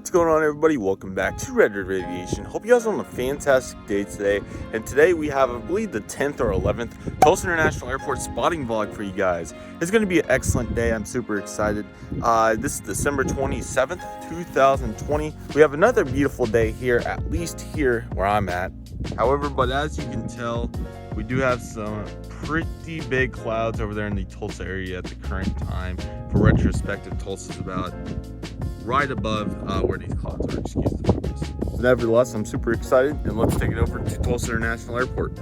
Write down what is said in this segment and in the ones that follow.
What's going on, everybody? Welcome back to Red Aviation. Hope you guys are on a fantastic day today. And today we have, I believe, the 10th or 11th Tulsa International Airport spotting vlog for you guys. It's going to be an excellent day. I'm super excited. This is December 27th, 2020. We have another beautiful day here, at least here where I'm at. However, but as you can tell, we do have some pretty big clouds over there in the Tulsa area at the current time. For retrospective, Tulsa is about right above where these clouds are, excuse the focus. Nevertheless, I'm super excited, and let's take it over to Tulsa International Airport.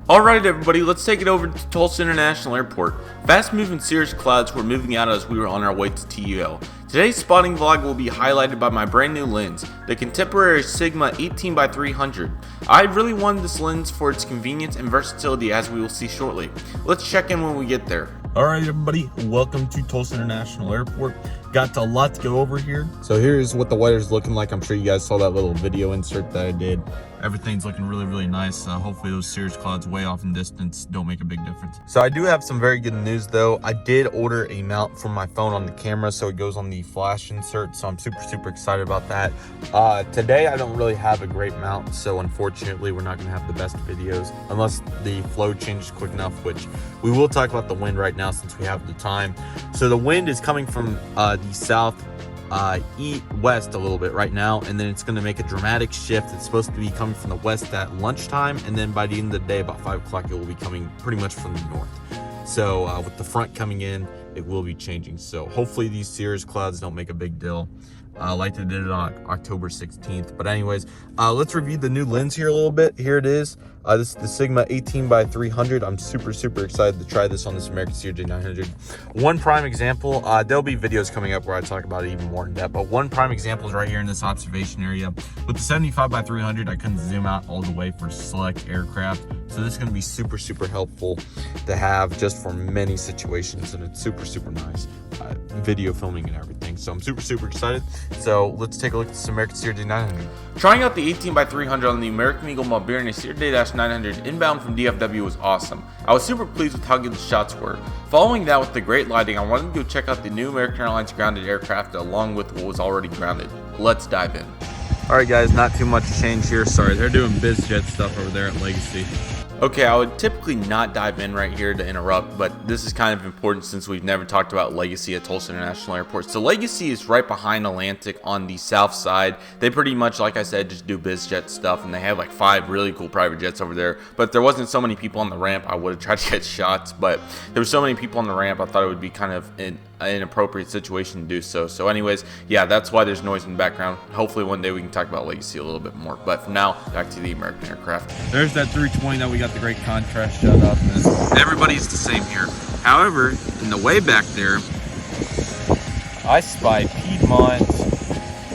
Alright everybody, let's take it over to Tulsa International Airport. Fast moving cirrus clouds were moving out as we were on our way to TUL. Today's spotting vlog will be highlighted by my brand new lens, the contemporary Sigma 18x300. I really wanted this lens for its convenience and versatility, as we will see shortly. Let's check in when we get there. Alright everybody, welcome to Tulsa International Airport. Got a lot to go over here. So here's what the weather's looking like. I'm sure you guys saw that little video insert that I did. Everything's looking really nice. Hopefully those cirrus clouds way off in distance don't make a big difference. So I do have some very good news though. I did order a mount for my phone on the camera, so it goes on the flash insert. So I'm super excited about that. Today I don't really have a great mount, so unfortunately we're not gonna have the best videos unless the flow changes quick enough, which we will talk about the wind right now since we have the time. So the wind is coming from the south west a little bit right now, and then it's going to make a dramatic shift. It's supposed to be coming from the west at lunchtime, and then by the end of the day, about 5 o'clock, it will be coming pretty much from the north. So with the front coming in, it will be changing. So hopefully these cirrus clouds don't make a big deal like they did on October 16th. But anyways, let's review the new lens here a little bit. Here it is. This is the Sigma 18x300. I'm super excited to try this on this American CRJ 900. One prime example, there'll be videos coming up where I talk about it even more in depth, but one prime example is right here in this observation area. With the 75x300, I couldn't zoom out all the way for select aircraft, so this is going to be super helpful to have just for many situations, and it's super nice video filming and everything. So I'm super excited. So let's take a look at this American CRJ 900. Trying out the 18x300 on the American Eagle Mulberry CRJ 900 inbound from DFW was awesome. I was super pleased with how good the shots were. Following that with the great lighting, I wanted to go check out the new American Airlines grounded aircraft along with what was already grounded. Let's dive in. Alright guys, not too much change here. Sorry, they're doing biz jet stuff over there at Legacy. Okay, I would typically not dive in right here to interrupt, but this is kind of important since we've never talked about Legacy at Tulsa International Airport. So Legacy is right behind Atlantic on the south side. They pretty much, like I said, just do biz jet stuff, and they have like 5 really cool private jets over there. But if there wasn't so many people on the ramp, I would have tried to get shots, but there were so many people on the ramp, I thought it would be kind of an inappropriate situation to do so. So anyways, yeah, that's why there's noise in the background. Hopefully one day we can talk about Legacy a little bit more, but for now, back to the American aircraft. There's that 320 that we got the great contrast shut up, and everybody's the same here. However, in the way back there, I spy Piedmont,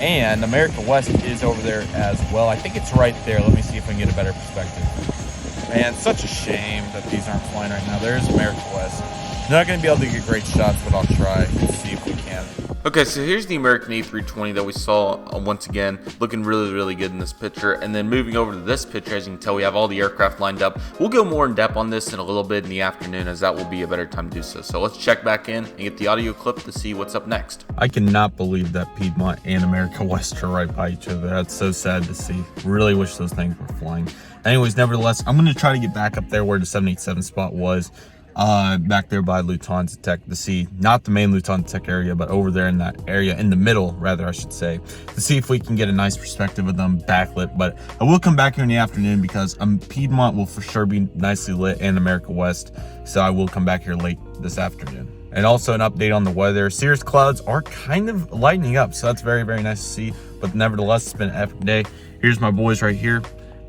and America West is over there as well. I think it's right there. Let me see if I can get a better perspective. Man, such a shame that these aren't flying right now. There's America West. Not going to be able to get great shots, but I'll try and see if we can. Okay, so here's the American A320 that we saw once again, looking really good in this picture. And then moving over to this picture, as you can tell, we have all the aircraft lined up. We'll go more in depth on this in a little bit in the afternoon, as that will be a better time to do so. So let's check back in and get the audio clip to see what's up next. I cannot believe that Piedmont and America West are right by each other. That's so sad to see. Really wish those things were flying. Anyways, nevertheless, I'm going to try to get back up there where the 787 spot was. Back there by Lufthansa Tech to see, not the main Lufthansa Tech area, but over there in that area, in the middle, rather, I should say, to see if we can get a nice perspective of them backlit. But I will come back here in the afternoon because Piedmont will for sure be nicely lit, and America West, so I will come back here late this afternoon. And also an update on the weather. Cirrus clouds are kind of lightening up, so that's very nice to see. But nevertheless, it's been an epic day. Here's my boys right here.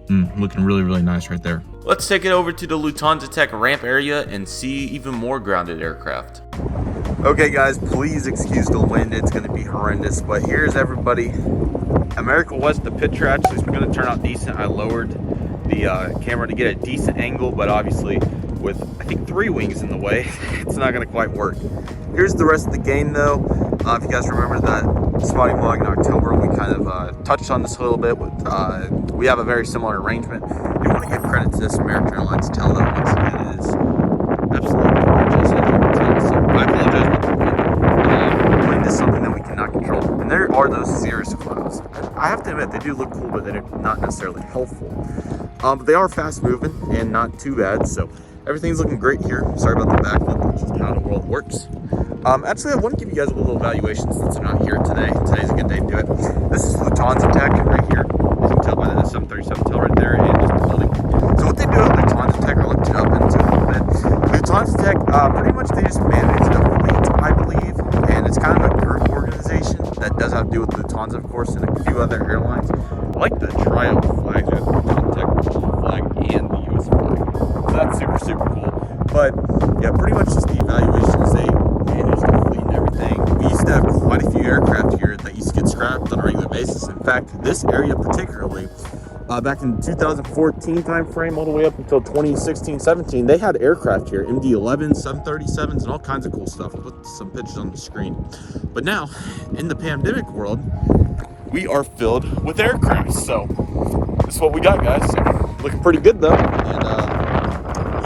Looking really nice right there. Let's take it over to the Lufthansa Tech ramp area and see even more grounded aircraft. Okay guys, please excuse the wind. It's going to be horrendous, but here's everybody. America West, the picture actually is going to turn out decent. I lowered the camera to get a decent angle, but obviously with I think 3 wings in the way, it's not going to quite work. Here's the rest of the game though. If you guys remember that spotting vlog in October, we kind of touched on this a little bit. We have a very similar arrangement. I do want to give credit to this American Airlines TUL though. Once again, it is absolutely gorgeous, as you can tell. So I apologize about the wind. Wind is something that we cannot control, and there are those cirrus clouds. I have to admit, they do look cool, but they're not necessarily helpful. But they are fast moving and not too bad, so everything's looking great here. Sorry about the backflip, which is how the world works. Actually, I want to give you guys a little evaluation since they're not here today. Today's a good day to do it. This is Lufthansa Tech right here. You can tell by the 737 tail right there and just the building. So what they do at Lufthansa Tech, I looked it up into a little bit. Lufthansa Tech, pretty much they just manage the fleet, I believe, and it's kind of a group organization that does have to do with Lufthansa, of course, and a few other airlines. I like the triout flags with the Lufthansa Tech flag and the US flag. So that's super, super cool. But yeah, pretty much just the evaluations, they manage the fleet and everything. We used to have quite a few aircraft here that used to get scrapped on a regular basis. In fact, this area particularly, back in 2014 timeframe all the way up until 2016-17, they had aircraft here, MD-11s, 737s, and all kinds of cool stuff. I'll put some pictures on the screen. But now, in the pandemic world, we are filled with aircraft. So this is what we got, guys. So, looking pretty good though. And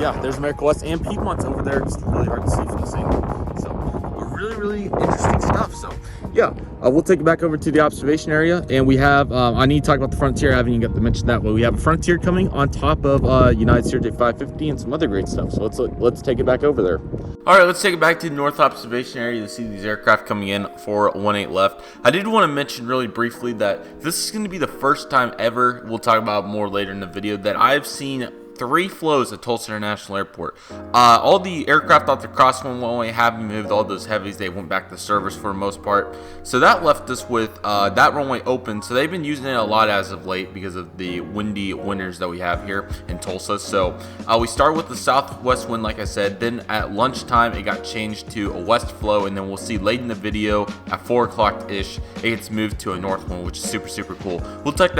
yeah, there's America West and Piedmont's over there. Just really hard to see from this angle. So really, really interesting stuff. So yeah, we'll take it back over to the observation area, and we have I need to talk about the Frontier. I haven't even got to mention that, but we have a Frontier coming on top of United CRJ550 and some other great stuff. So let's take it back over there. All right, let's take it back to the north observation area to see these aircraft coming in for 18 left. I did want to mention really briefly that this is going to be the first time ever, we'll talk about more later in the video, that I've seen 3 flows at Tulsa International Airport. All the aircraft off the cross runway have been moved. All those heavies, they went back to service for the most part. So that left us with that runway open. So they've been using it a lot as of late because of the windy winters that we have here in Tulsa. So we started with the southwest wind, like I said. Then at lunchtime, it got changed to a west flow. And then we'll see late in the video at 4 o'clock-ish, it gets moved to a north wind, which is super, super cool. We'll talk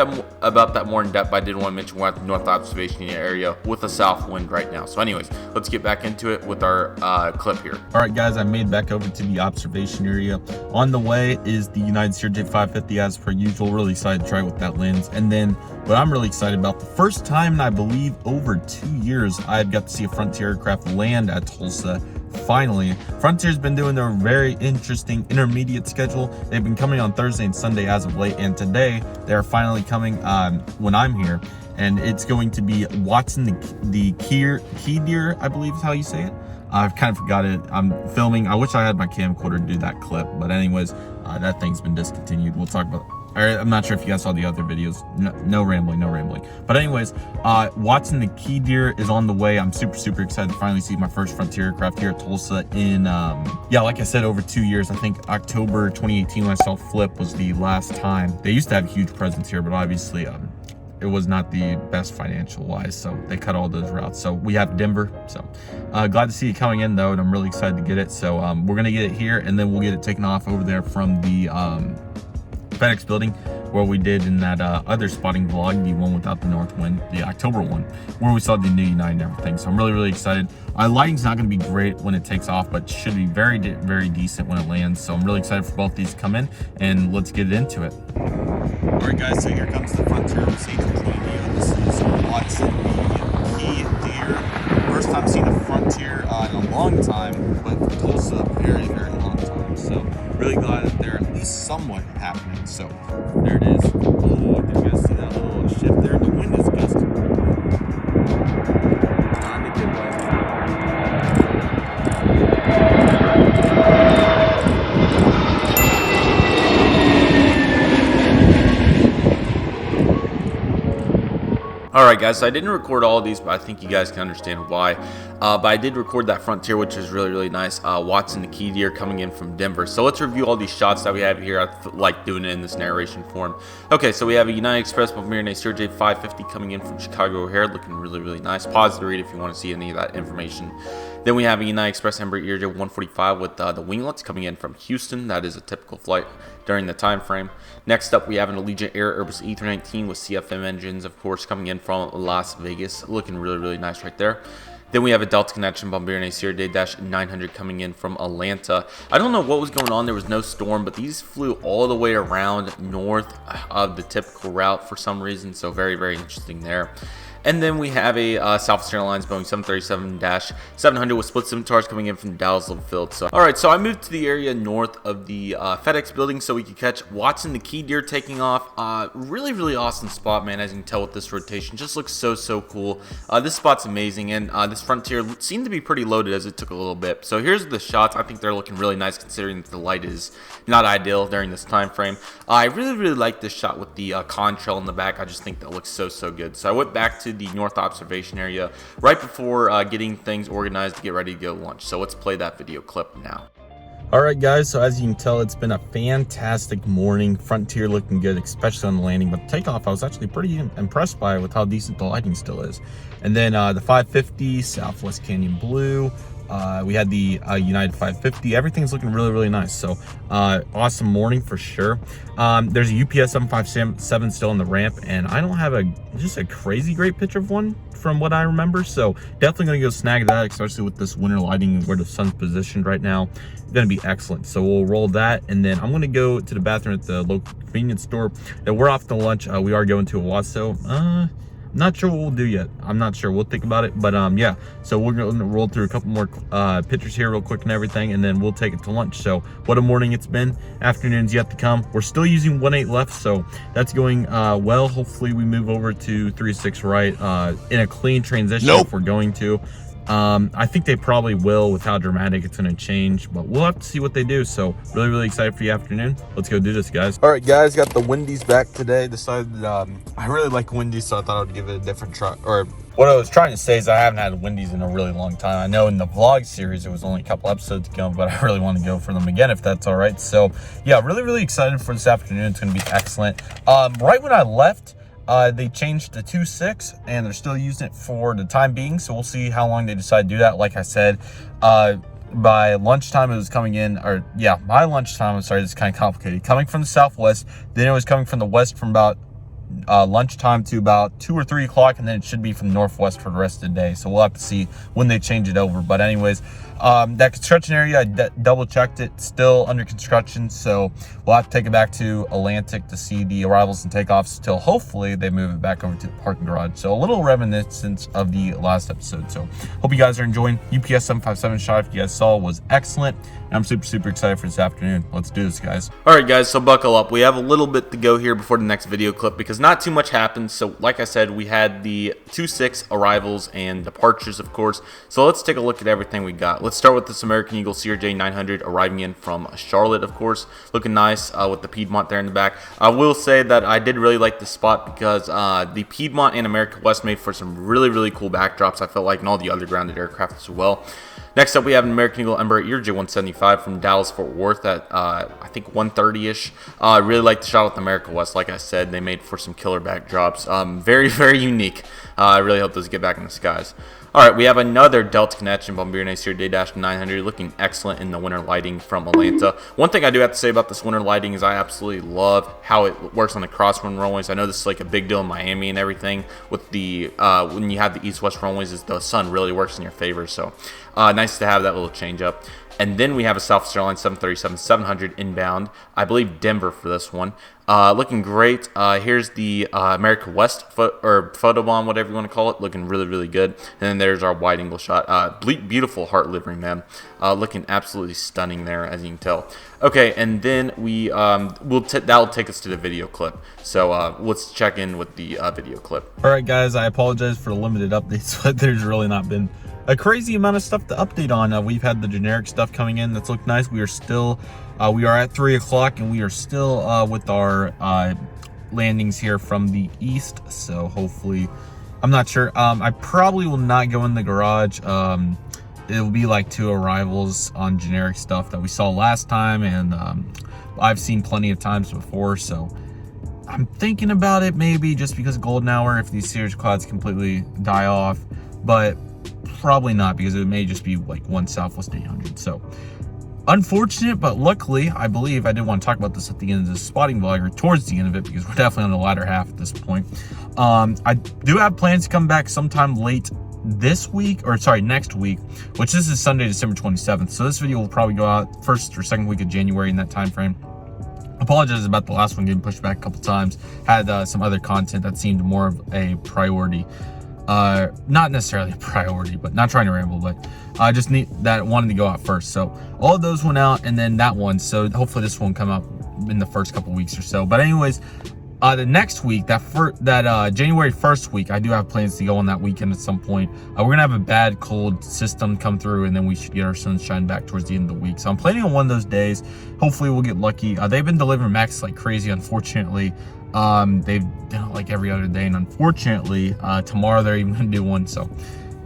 about that more in depth. But I did want to mention we're at the north observation area with a south wind right now. So anyways, let's get back into it with our clip here. All right, guys, I made back over to the observation area. On the way is the United CRJ550 as per usual. Really excited to try with that lens. And then what I'm really excited about, the first time in I believe over 2 years, I've got to see a Frontier aircraft land at Tulsa. Finally, Frontier's been doing their very interesting intermediate schedule. They've been coming on Thursday and Sunday as of late, and today they're finally coming when I'm here. And it's going to be Watson the Key Deer, I believe is how you say it. I've kind of forgot it. I'm filming. I wish I had my camcorder to do that clip. But anyways, that thing's been discontinued. We'll talk about... I'm not sure if you guys saw the other videos. No rambling. But anyways, Watson the Key Deer is on the way. I'm super, super excited to finally see my first Frontier aircraft here at Tulsa in, yeah, like I said, over 2 years. I think October 2018 when I saw Flip was the last time. They used to have a huge presence here, but obviously, it was not the best financial wise, so they cut all those routes. So we have Denver. So glad to see it coming in though, and I'm really excited to get it. So we're gonna get it here, and then we'll get it taken off over there from the FedEx building where we did in that other spotting vlog, the one without the north wind, the October one, where we saw the new United and everything. So I'm really, really excited. Lighting's not going to be great when it takes off, but should be very, very decent when it lands. So I'm really excited for both these to come in, and let's get into it. All right, guys, so here comes the Frontier. We see the video. This is Watson the Key Deer. First time seeing a Frontier in a long time, but for Tulsa, very, very long time. So really glad that they're at least somewhat happening. So there it is. Oh, did you guys see that little shift there? The wind is gusting. Not in a good way. Alright guys, so I didn't record all of these, but I think you guys can understand why. But I did record that Frontier, which is really, really nice. Watson the Key Deer coming in from Denver. So let's review all these shots that we have here. I like doing it in this narration form. Okay, so we have a United Express Bombardier CRJ550 coming in from Chicago O'Hare, looking really, really nice. Pause the read if you want to see any of that information. Then we have a United Express Embraer ERJ145 with the winglets coming in from Houston. That is a typical flight during the time frame. Next up, we have an Allegiant Air Airbus E319 with CFM engines, of course, coming in from Las Vegas, looking really, really nice right there. Then we have a Delta Connection Bombardier CRJ-900 coming in from Atlanta. I don't know what was going on. There was no storm, but these flew all the way around north of the typical route for some reason. So very, very interesting there. And then we have a Southwest Airlines Boeing 737-700 with split scimitars coming in from Dallas level field. So, all right, so I moved to the area north of the FedEx building so we could catch Watson the Key Deer taking off. Really, really awesome spot, man. As you can tell with this rotation, just looks so cool. This spot's amazing, and this Frontier seemed to be pretty loaded as it took a little bit. So here's the shots. I think they're looking really nice considering that the light is not ideal during this time frame. I really like this shot with the contrail in the back. I just think that looks so good. So I went back to the north observation area right before getting things organized to get ready to go lunch. So let's play that video clip now. All right, guys, so as you can tell, it's been a fantastic morning. Frontier looking good, especially on the landing, but the takeoff, I was actually pretty impressed by with how decent the lighting still is. And then the 550, Southwest Canyon Blue, we had the United 550. Everything's looking really nice. So awesome morning for sure. There's a UPS 757 still in the ramp, and I don't have just a crazy great picture of one from what I remember. So definitely gonna go snag that, especially with this winter lighting and where the sun's positioned right now. It's gonna be excellent. So we'll roll that, and then I'm gonna go to the bathroom at the local convenience store. And we're off to lunch. We are going to Owasso. Not sure what we'll do yet. I'm not sure. We'll think about it. But yeah, so we're going to roll through a couple more pictures here real quick and everything, and then we'll take it to lunch. So what a morning it's been. Afternoon's yet to come. We're still using 1.8 left, so that's going well. Hopefully we move over to 3.6 right in a clean transition. If we're going to. I think they probably will with how dramatic it's going to change, but we'll have to see what they do. So really excited for the afternoon. Let's go do this, guys. All right, guys, got the Wendy's back today. Decided I really like Wendy's, so I thought I would give it a different try. Or what I was trying to say is I haven't had Wendy's in a really long time. I know in the vlog series it was only a couple episodes ago, but I really want to go for them again if that's all right. So yeah, really excited for this afternoon. It's going to be excellent. Right when I left, they changed to 2.6 and they're still using it for the time being, so we'll see how long they decide to do that. Like I said, by lunchtime it was coming in, or yeah, by lunchtime, I'm sorry, this is kind of complicated, coming from the southwest, then it was coming from the west from about lunchtime to about 2 or 3 o'clock, and then it should be from the northwest for the rest of the day. So we'll have to see when they change it over. But anyways, that construction area, I double checked it, still under construction, so we'll have to take it back to Atlantic to see the arrivals and takeoffs till hopefully they move it back over to the parking garage. So a little reminiscence of the last episode. So hope you guys are enjoying. UPS 757 shot, if you guys saw, was excellent, and I'm super excited for this afternoon. Let's do this, guys. All right, guys, so buckle up. We have a little bit to go here before the next video clip because not too much happened. So like I said, we had the 2.6 arrivals and departures, of course. So let's take a look at everything we got. Let's start with this American Eagle CRJ 900 arriving in from Charlotte, of course, looking nice with the Piedmont there in the back. I will say that I did really like this spot because the Piedmont and America West made for some really cool backdrops, I felt like, and all the other grounded aircraft as well. Next up, we have an American Eagle Embraer ERJ 175 from Dallas Fort Worth at I think 130-ish. Really like the shot with America West. Like I said, they made for some killer backdrops. Very unique. I really hope those get back in the skies. All right, we have another Delta Connection Bombardier CRJ 900 looking excellent in the winter lighting from Atlanta. One thing I do have to say about this winter lighting is I absolutely love how it works on the crosswind runways. I know this is like a big deal in Miami and everything with the when you have the east-west runways, is the sun really works in your favor. So nice to have that little change up. And then we have a Southwest Airlines 737-700 inbound. I believe Denver for this one. Looking great. Here's the America West photobomb, whatever you want to call it. Looking really good. And then there's our wide angle shot. Beautiful heart livery, man. Looking absolutely stunning there, as you can tell. Okay, and then we that'll take us to the video clip. So let's check in with the video clip. All right, guys, I apologize for the limited updates, but there's really not been a crazy amount of stuff to update on. We've had the generic stuff coming in that's looked nice. We are still we are at 3 o'clock, and we are still with our landings here from the east. So hopefully, I'm not sure. I probably will not go in the garage. It will be like 2 arrivals on generic stuff that we saw last time, and I've seen plenty of times before. So I'm thinking about it, maybe just because golden hour, if these Cirrus clouds completely die off, but probably not, because it may just be like 1 Southwest 800. So unfortunate, but luckily, I believe I did want to talk about this at the end of this spotting vlog, or towards the end of it, because we're definitely on the latter half at this point. I do have plans to come back sometime late this week, or sorry, next week, which this is Sunday, December 27th. So this video will probably go out first or second week of January in that time frame. Apologize about the last one getting pushed back a couple times. Had some other content that seemed more of a priority. not necessarily a priority, but not trying to ramble, but I just wanted to go out first. So all of those went out, and then that one. So hopefully this one come out in the first couple weeks or so. But anyways, the next week, that January 1st week, I do have plans to go on that weekend at some point. We're gonna have a bad cold system come through, and then we should get our sunshine back towards the end of the week. So I'm planning on one of those days. Hopefully we'll get lucky. They've been delivering Max like crazy, unfortunately. They've done it like every other day, and unfortunately tomorrow they're even gonna do one. So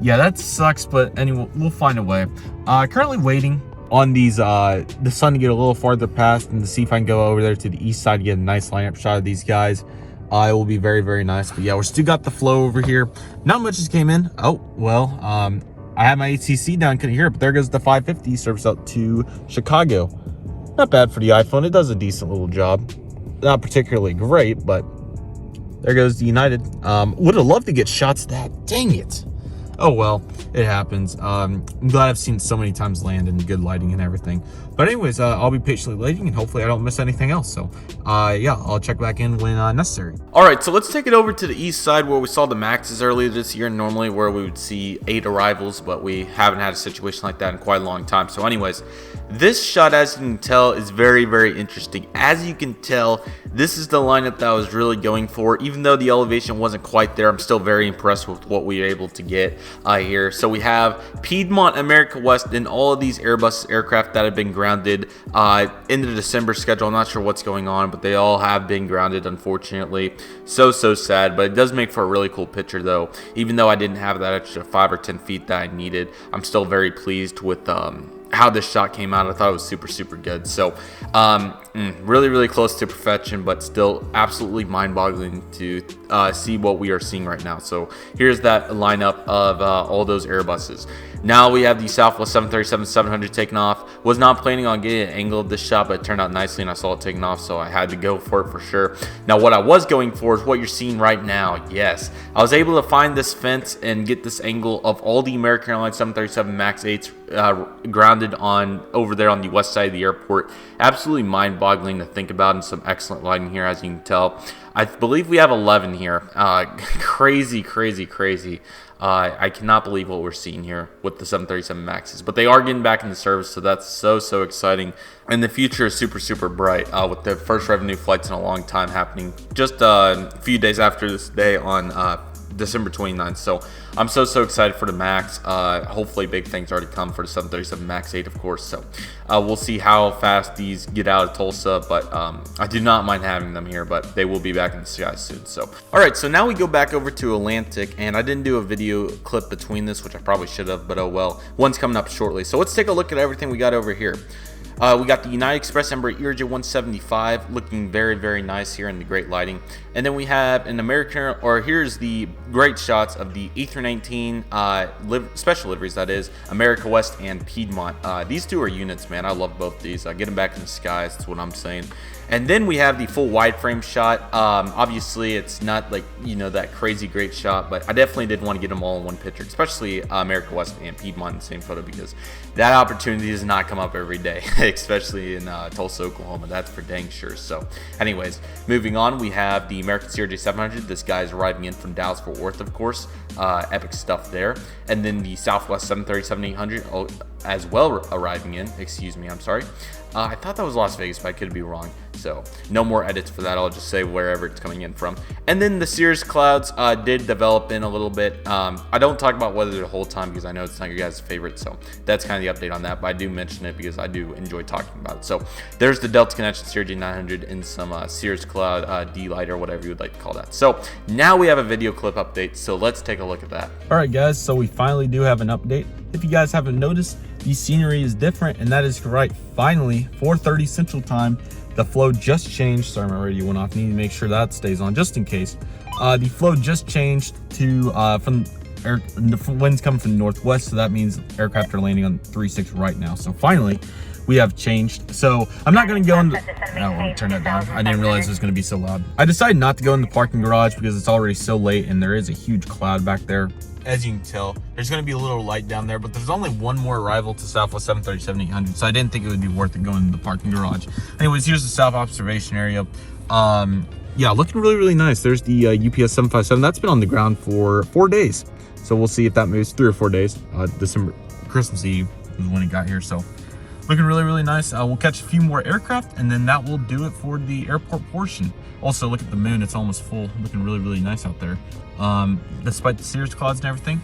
yeah, that sucks, but anyway, we'll find a way. Currently waiting on these the sun to get a little farther past and to see if I can go over there to the east side to get a nice lineup shot of these guys. It will be very, very nice. But yeah, we're still got the flow over here. Not much just came in. Oh well, I had my ATC down, couldn't hear it, but there goes the 550 service out to Chicago. Not bad for the iPhone. It does a decent little job. Not particularly great, but there goes the United. Would have loved to get shots of that. Dang it. Oh well, it happens. I'm glad I've seen so many times land in good lighting and everything. But anyways, I'll be patiently waiting, and hopefully I don't miss anything else. So yeah, I'll check back in when necessary. All right, so let's take it over to the east side where we saw the Maxes earlier this year, normally where we would see 8 arrivals, but we haven't had a situation like that in quite a long time. So anyways, this shot, as you can tell, is very, very interesting. As you can tell, this is the lineup that I was really going for. Even though the elevation wasn't quite there, I'm still very impressed with what we were able to get here. So we have Piedmont, America West, and all of these Airbus aircraft that have been grounded in the December schedule. I'm not sure what's going on, but they all have been grounded, unfortunately. So sad, but it does make for a really cool picture though. Even though I didn't have that extra 5 or 10 feet that I needed, I'm still very pleased with how this shot came out. I thought it was super good. So really close to perfection, but still absolutely mind-boggling to see what we are seeing right now. So here's that lineup of all those Airbuses. Now we have the Southwest 737-700 taking off. Was not planning on getting an angle of this shot, but it turned out nicely and I saw it taking off, so I had to go for it for sure. Now what I was going for is what you're seeing right now. Yes, I was able to find this fence and get this angle of all the American Airlines 737 MAX 8s grounded on over there on the west side of the airport. Absolutely mind-boggling to think about, and some excellent lighting here, as you can tell. I believe we have 11 here. Crazy. I cannot believe what we're seeing here with the 737 Maxes, but they are getting back into service, so that's so exciting. And the future is super bright with the first revenue flights in a long time happening just a few days after this day on December 29th. So I'm so excited for the Max. Hopefully big things already come for the 737 MAX 8, of course. So we'll see how fast these get out of Tulsa, but I do not mind having them here, but they will be back in the sky soon. So all right, so now we go back over to Atlantic, and I didn't do a video clip between this, which I probably should have, but oh well. One's coming up shortly. So let's take a look at everything we got over here. We got the United Express Embraer ERJ 175 looking very nice here in the great lighting. And then we have an American, or here's the great shots of the A319 special liveries, that is, America West and Piedmont. These two are units, man. I love both these. Get them back in the skies, that's what I'm saying. And then we have the full wide frame shot. Obviously, it's not like, you know, that crazy great shot, but I definitely did want to get them all in one picture, especially America West and Piedmont in the same photo, because that opportunity does not come up every day, especially in Tulsa, Oklahoma. That's for dang sure. So anyways, moving on, we have the American CRJ 700. This guy is arriving in from Dallas Fort Worth, of course. Epic stuff there. And then the Southwest 737-800 as well arriving in. Excuse me, I'm sorry. I thought that was Las Vegas, but I could be wrong. So no more edits for that. I'll just say wherever it's coming in from. And then the Cirrus Clouds did develop in a little bit. I don't talk about weather the whole time because I know it's not your guys' favorite. So that's kind of the update on that. But I do mention it because I do enjoy talking about it. So there's the Delta Connection CRJ 900 and some Cirrus Cloud D-Light or whatever you would like to call that. So now we have a video clip update. So let's take a look at that. All right, guys. So we finally do have an update. If you guys haven't noticed, the scenery is different, and that is right. Finally, 4:30 Central Time, the flow just changed. Sorry, my radio went off. Need to make sure that stays on just in case. The flow just changed to the winds coming from the northwest, so that means aircraft are landing on 36 right now. So finally, we have changed. So I'm not going to go into. Oh, let me turn that down. I didn't realize it was going to be so loud. I decided not to go in the parking garage because it's already so late, and there is a huge cloud back there. As you can tell, there's going to be a little light down there, but there's only one more arrival to Southwest 737-800, so I didn't think it would be worth it going to the parking garage. Anyways, here's the south observation area. yeah, looking really, really nice. There's the UPS 757. That's been on the ground for 4 days. So we'll see if that moves 3 or 4 days. December, Christmas Eve was when it got here. So looking really, really nice. We'll catch a few more aircraft, and then that will do it for the airport portion. Also, look at the moon. It's almost full. Looking really, really nice out there. Despite the cirrus clouds and everything,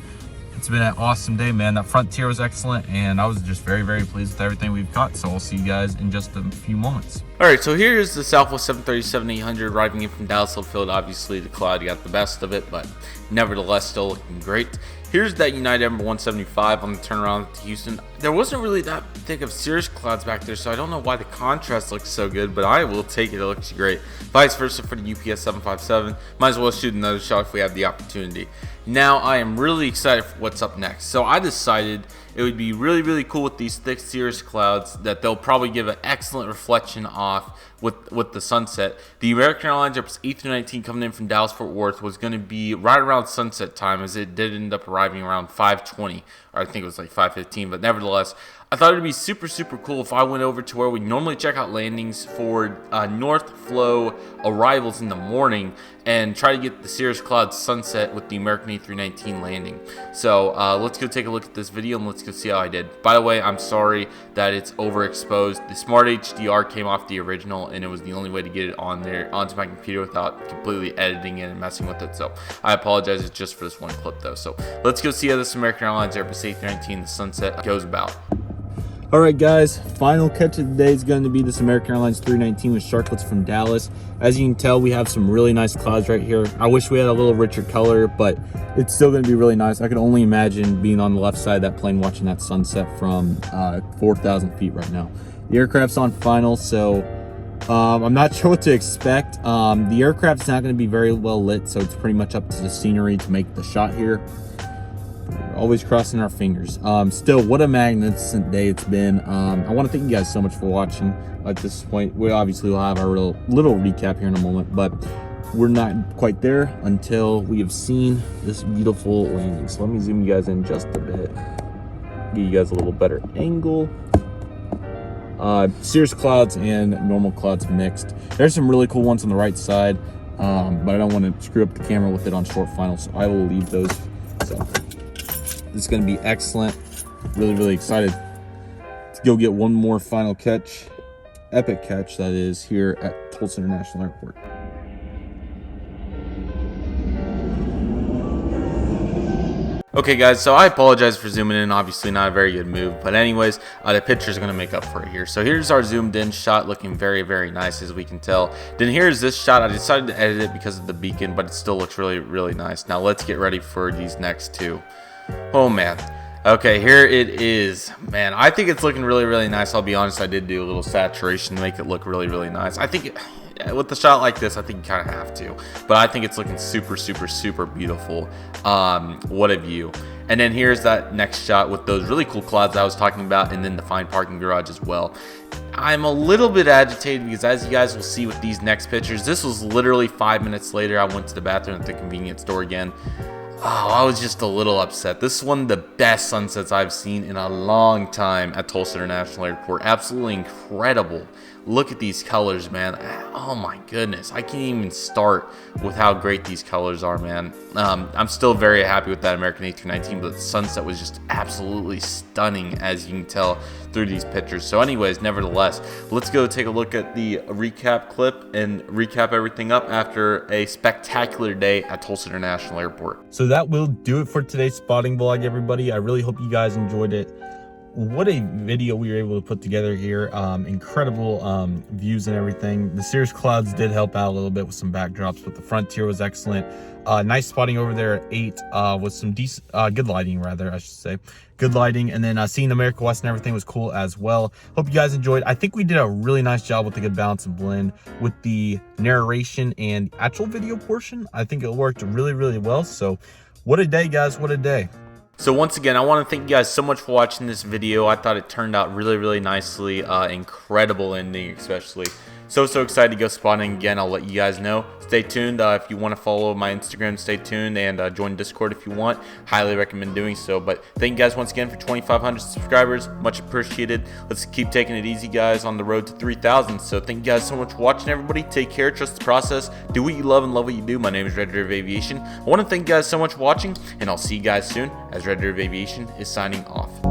it's been an awesome day, man. That Frontier was excellent, and I was just very, very pleased with everything we've got. So I'll see you guys in just a few moments. All right, so here's the Southwest 737-800 arriving in from Dallas Field. Obviously, the cloud got the best of it, but nevertheless, still looking great. Here's that United Embraer 175 on the turnaround to Houston. There wasn't really that thick of cirrus clouds back there, so I don't know why the contrast looks so good, but I will take it. It looks great. Vice versa for the UPS 757. Might as well shoot another shot if we have the opportunity. Now, I am really excited for what's up next. So I decided it would be really, really cool with these thick cirrus clouds that they'll probably give an excellent reflection off with the sunset. The American Airlines Airbus A319 coming in from Dallas-Fort Worth was going to be right around sunset time, as it did end up arriving around 5:20, or I think it was like 5:15, but nevertheless, I thought it'd be super, super cool if I went over to where we normally check out landings for North Flow arrivals in the morning and try to get the cirrus clouds sunset with the American A319 landing. So let's go take a look at this video and let's go see how I did. By the way, I'm sorry that it's overexposed. The Smart HDR came off the original, and it was the only way to get it on there onto my computer without completely editing it and messing with it. So I apologize. It's just for this one clip though. So let's go see how this American Airlines Airbus A319 the sunset goes about. All right, guys, final catch of the day is going to be this American Airlines 319 with Shotcuts from Dallas. As you can tell, we have some really nice clouds right here. I wish we had a little richer color, but it's still going to be really nice. I can only imagine being on the left side of that plane watching that sunset from 4,000 feet right now. The aircraft's on final, so I'm not sure what to expect. The aircraft's not going to be very well lit, so it's pretty much up to the scenery to make the shot here. We're always crossing our fingers. Still, what a magnificent day it's been. I want to thank you guys so much for watching. At this point, we obviously will have our little recap here in a moment, but we're not quite there until we have seen this beautiful landing. So let me zoom you guys in just a bit, give you guys a little better angle. Cirrus clouds and normal clouds mixed. There's some really cool ones on the right side, but I don't want to screw up the camera with it on short final, so I will leave those. So this is going to be excellent. Really, really excited to go get one more final catch, epic catch that is, here at Tulsa International Airport. Okay guys, so I apologize for zooming in, obviously not a very good move, but anyways, the picture is going to make up for it here. So here's our zoomed in shot, looking very, very nice as we can tell. Then here's this shot. I decided to edit it because of the beacon, but it still looks really, really nice. Now let's get ready for these next two. Oh man. Okay, here it is. Man, I think it's looking really, really nice. I'll be honest, I did do a little saturation to make it look really, really nice. I think with a shot like this, I think you kind of have to, but I think it's looking super, super, super beautiful. What a view. And then here's that next shot with those really cool clouds I was talking about, and then the fine parking garage as well. I'm a little bit agitated because, as you guys will see with these next pictures, this was literally 5 minutes later. I went to the bathroom at the convenience store again. Oh, I was just a little upset. This is one of the best sunsets I've seen in a long time at Tulsa International Airport. Absolutely incredible. Look at these colors, man. Oh my goodness. I can't even start with how great these colors are, man. I'm still very happy with that American A319, but the sunset was just absolutely stunning, as you can tell through these pictures. So anyways, nevertheless, let's go take a look at the recap clip and recap everything up after a spectacular day at Tulsa International Airport. So that will do it for today's spotting vlog, everybody. I really hope you guys enjoyed it. What a video we were able to put together here. Incredible views and everything. The cirrus clouds did help out a little bit with some backdrops, but the Frontier was excellent. Nice spotting over there at 8 with some decent good lighting, rather I should say. Good lighting, and then seeing America West and everything was cool as well. Hope you guys enjoyed. I think we did a really nice job with the good balance and blend with the narration and actual video portion. I think it worked really, really well. So what a day, guys, what a day. So once again, I want to thank you guys so much for watching this video. I thought it turned out really, really nicely. Incredible ending, especially. So excited to go spotting again. I'll let you guys know. Stay tuned. If you want to follow my Instagram, stay tuned, and join Discord if you want. Highly recommend doing so. But thank you guys once again for 2,500 subscribers. Much appreciated. Let's keep taking it easy, guys, on the road to 3,000. So thank you guys so much for watching, everybody. Take care. Trust the process. Do what you love and love what you do. My name is Red Deer Aviation. I want to thank you guys so much for watching, and I'll see you guys soon as Red Deer Aviation is signing off.